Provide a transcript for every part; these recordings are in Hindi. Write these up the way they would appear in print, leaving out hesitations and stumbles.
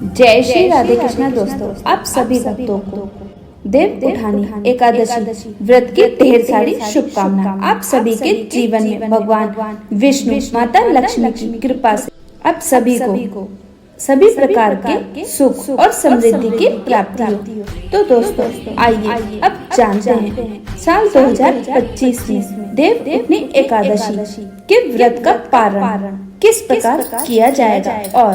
जय श्री राधे कृष्णा दोस्तों, आप सभी भक्तों को देव उठानी एकादशी व्रत की ढेर सारी शुभकामनाएं। आप सभी के जीवन में भगवान विष्णु माता लक्ष्मी की कृपा से आप सभी को सभी प्रकार के सुख और समृद्धि की प्राप्ति हो। तो दोस्तों आइए अब जानते हैं साल 2025 में देव उठनी एकादशी के व्रत का पारण किस प्रकार किया जाएगा और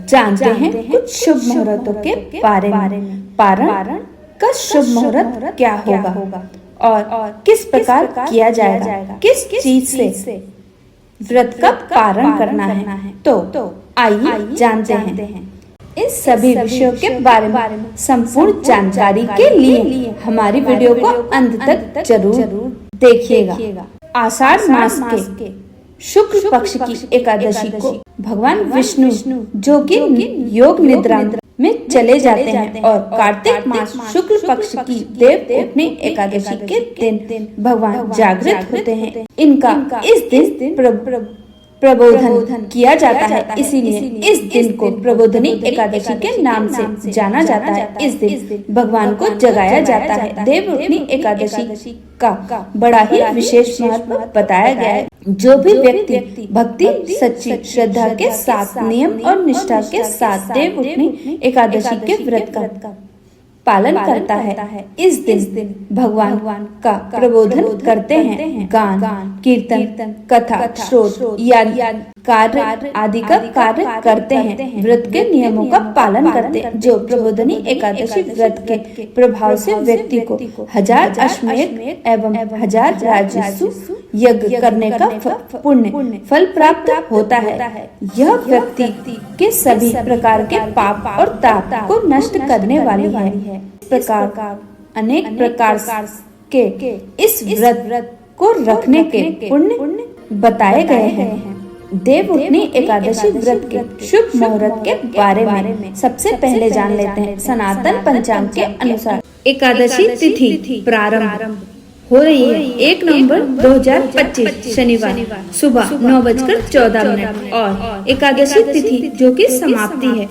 जानते हैं कुछ शुभ मुहूर्तों के बारे में। पारण का शुभ मुहूर्त क्या होगा और किस प्रकार किया जाएगा, किस चीज से व्रत का पारण करना है। तो आइए जानते हैं इन सभी विषयों के बारे में। संपूर्ण जानकारी के लिए हमारी वीडियो को अंत तक जरूर देखिएगा। आषाढ़ मास के शुक्ल पक्ष की एकादशी को भगवान विष्णु जो कि योग निद्रा में चले जाते हैं और कार्तिक मास शुक्ल पक्ष की देव उठनी एकादशी के दिन भगवान जागृत होते हैं। इनका इस दिन प्रबोधन किया जाता है, इसीलिए इस दिन को प्रबोधनी एकादशी के नाम से जाना जाता है। इस दिन भगवान को जगाया जाता है। देव उठनी एकादशी का बड़ा ही विशेष महत्व बताया गया है। जो भी व्यक्ति भक्ति सच्ची श्रद्धा के साथ नियम और निष्ठा के साथ देव उठनी एकादशी के व्रत का पालन करता है, इस दिन भगवान का प्रबोधन करते हैं। गान कीर्तन कथा श्रोत कार्य आदि का कार्य करते हैं। व्रत के नियमों का पालन करते हैं। जो प्रबोधनी एकादशी व्रत के प्रभाव से व्यक्ति को 1000 अश्वमेध एवं 1000 राजस्व यज्ञ करने का पुण्य फल प्राप्त होता है। यह व्यक्ति के सभी प्रकार के पाप और ताप को नष्ट करने वाली है। प्रकार अनेक प्रकार के इस व्रत को रखने के पुण्य बताए गए हैं। देव उठनी एकादशी व्रत के शुभ मुहूर्त के बारे में सबसे पहले जान लेते हैं। सनातन पंचांग के अनुसार एकादशी तिथि प्रारंभ हो रही है 1 नवंबर 2025 शनिवार सुबह 9:14 और एकादशी तिथि जो कि समाप्ति है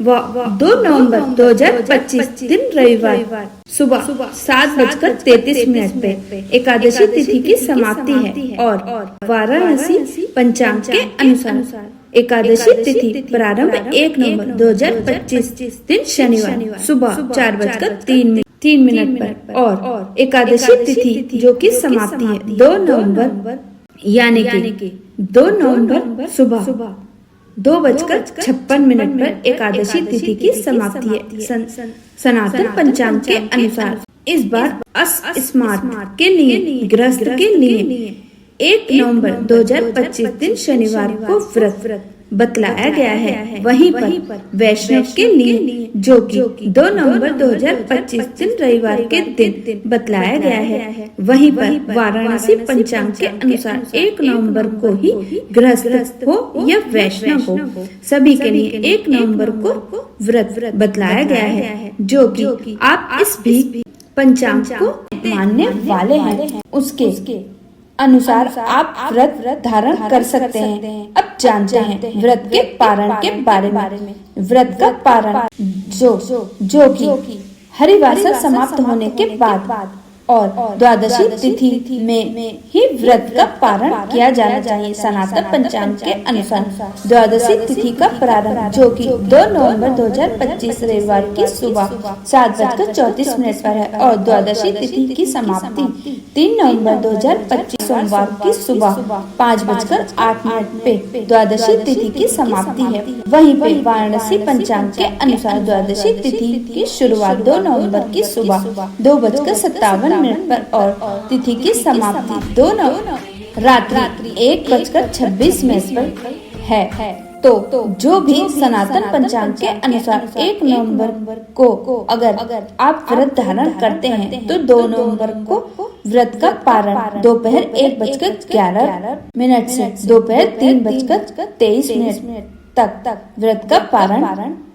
वह 2 नवंबर 2025 दिन रविवार सुबह 7:33 पे एकादशी तिथि की समाप्ति है। और वाराणसी पंचांग के अनुसार एकादशी तिथि प्रारंभ 1 नवंबर 2025 दिन शनिवार सुबह 4:03 पर और एकादशी तिथि जो कि समाप्ति है 2 नवंबर यानी कि 2 नवंबर सुबह 2:56 पर एकादशी तिथि की समाप्ति है। सनातन पंचांग के अनुसार इस बार स्मार्ट के लिए गृहस्थ के लिए 1 नवंबर 2025 दिन शनिवार को व्रत बतलाया गया है। वहीं पर वैष्णव के लिए जो कि 2 नवंबर 2025 दिन रविवार के दिन बतलाया गया है। वहीं पर वाराणसी पंचांग के अनुसार 1 नवंबर को ही गृहस्थ हो या वैष्णव हो सभी के लिए 1 नवंबर को व्रत बतलाया गया है। जो कि आप इस भी पंचांग को मानने वाले हैं उसके अनुसार आप व्रत धारण कर सकते हैं। अब जानते हैं व्रत के पारण के बारे में। व्रत का पारण जो कि हरिवासर समाप्त होने के बाद और द्वादशी तिथि में ही व्रत का पारण किया जाना चाहिए। सनातन पंचांग के अनुसार द्वादशी तिथि का प्रारंभ जो कि 2 नवंबर 2025 रविवार की सुबह 7:34 पर है और द्वादशी तिथि की समाप्ति 3 नवंबर 2025 सोमवार की सुबह 5:08 पे द्वादशी तिथि की समाप्ति है। वहीं पे वाराणसी पंचांग के अनुसार द्वादशी तिथि की शुरुआत 2 नवंबर की सुबह 2:57 पर और तिथि की समाप्ति 2 नवंबर रात्रि 1:26 पर है। तो जो भी सनातन पंचांग के अनुसार 1 नवंबर को अगर आप व्रत धारण करते हैं तो 2 नवंबर को व्रत का पारण दोपहर 1:11 से दोपहर 3:23 तक व्रत का पारण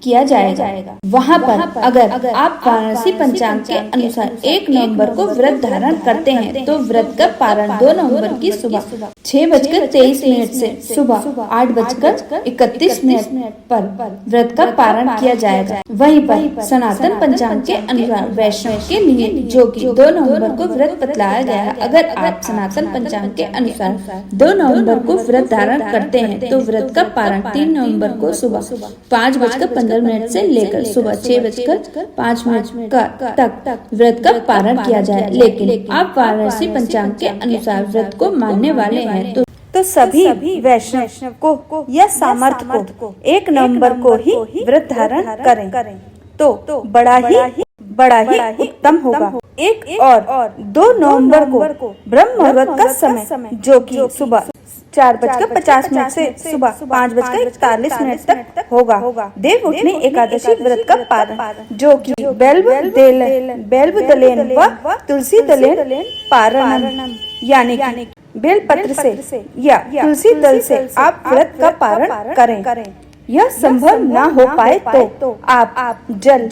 किया जाएगा। वहाँ पर अगर आप वाराणसी पंचांग के अनुसार 1 नवंबर को व्रत धारण करते हैं तो व्रत का पारण 2 नवंबर की सुबह 6:23 से सुबह 8:31 पर व्रत का पारण किया जाएगा। वहीं पर सनातन पंचांग के अनुसार वैष्णव के लिए जो कि 2 नवंबर को व्रत बतलाया गया है, अगर आप सनातन पंचांग के अनुसार 2 नवंबर को व्रत धारण करते हैं तो व्रत का पारण 3 नवंबर को सुबह 5:15 से लेकर सुबह 6:05 तक व्रत का पारण किया जाए। लेकिन आप वाराणसी पंचांग के अनुसार व्रत को मानने वाले हैं तो सभी वैष्णव को या सामर्थ्य को 1 नवंबर को ही व्रत धारण करें तो बड़ा ही उत्तम होगा। 1 और 2 नवंबर को ब्रह्म मुहूर्त का समय जो कि सुबह 4:50 से सुबह 5:41 तक होगा। देव उठनी एकादशी व्रत का पारण जो कि बेल्व दलेन व तुलसी दलेन पारणम यानी कि बेल पत्र से या तुलसी दल से आप व्रत का पारण करें। यह संभव न हो पाए तो आप जल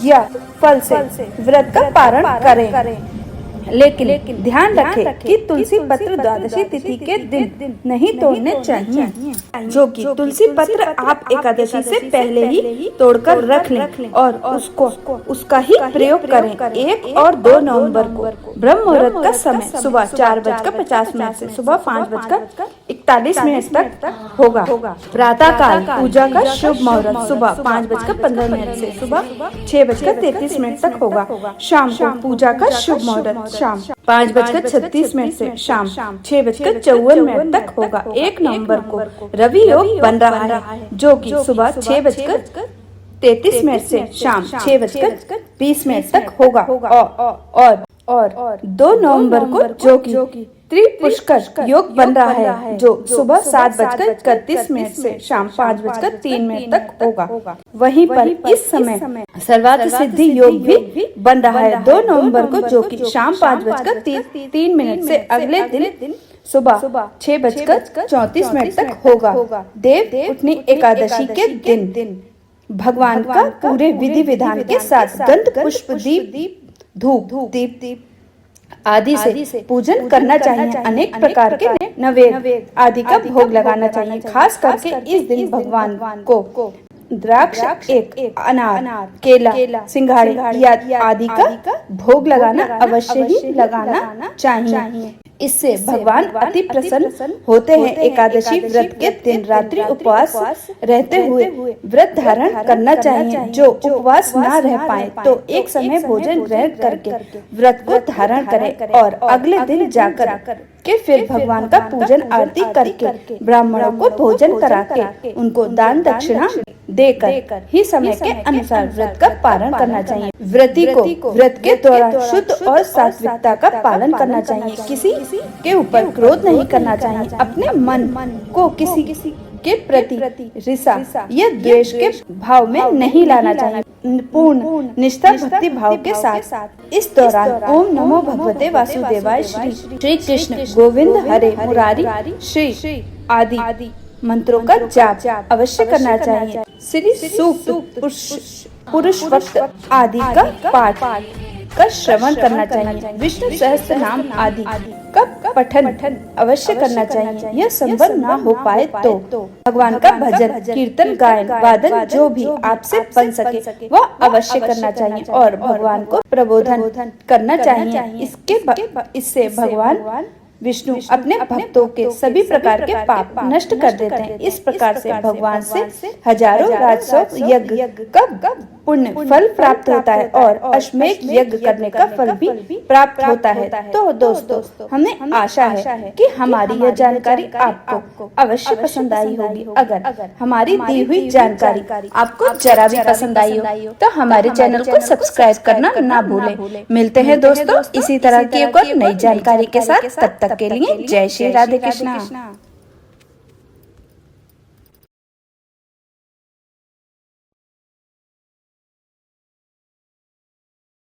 या फल से व्रत का पारण करें। लेकिन ध्यान रखें कि तुलसी पत्र द्वादशी तिथि के दिन नहीं तोड़ने चाहिए, जो कि तुलसी पत्र आप एकादशी से पहले ही तोड़कर रख लें और उसका ही प्रयोग करें। 1 और 2 नवंबर को ब्रह्म मुहूर्त का समय सुबह 4:50 से सुबह 5:41 तक होगा। प्रातः काल पूजा का शुभ मुहूर्त सुबह 5:15 से सुबह 6:33 तक होगा। शाम को पूजा का शुभ मुहूर्त शाम 5:36 से शाम 6:54 तक होगा। 1 नवंबर को रवि योग बन रहा है जो कि सुबह 6:33 से शाम 6:20 तक होगा और 2 नवंबर को जो कि त्रिपुष्कर योग बन रहा है जो सुबह 7:31 से शाम 5:03 तक होगा। वहीं पर इस समय सर्वार्थ सिद्धि योग भी बन रहा है 2 नवंबर को जो कि शाम 5:03 से अगले दिन सुबह 6:34 तक होगा। देव उठनी एकादशी के दिन भगवान का पूरे विधि विधान के साथ गंध पुष्प दीप धूप दीप आदि से पूजन करना चाहिए। अनेक प्रकार के नैवेद्य आदि का भोग लगाना चाहिए। खास करके इस दिन भगवान को द्राक्ष, एक अनार, केला, सिंघाड़े आदि का भोग लगाना अवश्य ही लगाना चाहिए। इससे भगवान अति प्रसन्न होते हैं। एकादशी व्रत के दिन रात्रि उपवास रहते हुए व्रत धारण करना चाहिए। जो उपवास न रह पाए तो एक समय भोजन ग्रहण करके व्रत को धारण करें और अगले दिन जाकर के फिर भगवान का पूजन आरती करके ब्राह्मणों को भोजन करा के उनको दान दक्षिणा देकर ही समय के अनुसार व्रत का पालन करना चाहिए। व्रती को व्रत के दौरान शुद्ध और सात्विकता का पालन करना चाहिए। किसी के ऊपर क्रोध नहीं करना चाहिए। अपने मन को किसी के प्रति ऋषा या द्वेष के भाव में नहीं लाना चाहिए। पूर्ण निष्ठा भक्ति भाव के साथ इस दौरान ओम नमो भगवते वासुदेवाय श्री कृष्ण गोविंद हरे मुरारी श्री आदि मंत्रों का जाप अवश्य करना चाहिए। श्री सूक्त पुरुष वक्त आदि का पाठ का श्रवण करना चाहिए। विष्णु सहस्त्र नाम आदि का पठन अवश्य करना चाहिए। यह संभव न हो पाए तो भगवान का भजन कीर्तन गायन वादन जो भी आपसे बन सके वह अवश्य करना चाहिए और भगवान को प्रबोधन करना चाहिए। इससे भगवान विष्णु अपने भक्तों के सभी प्रकार के पाप नष्ट कर देते हैं। इस प्रकार से भगवान से हजारों राजसव यज्ञ का पुण्य फल प्राप्त होता है और अश्वमेध यज्ञ करने का फल भी प्राप्त होता है। तो दोस्तों हमें आशा है कि हमारी यह जानकारी आपको अवश्य पसंद आई होगी। अगर हमारी दी हुई जानकारी आपको जरा भी पसंद आई हो तो हमारे चैनल को सब्सक्राइब करना ना भूलें। मिलते हैं दोस्तों इसी तरह की एक और नई जानकारी के साथ। तब तक के लिए जय श्री राधे कृष्णा।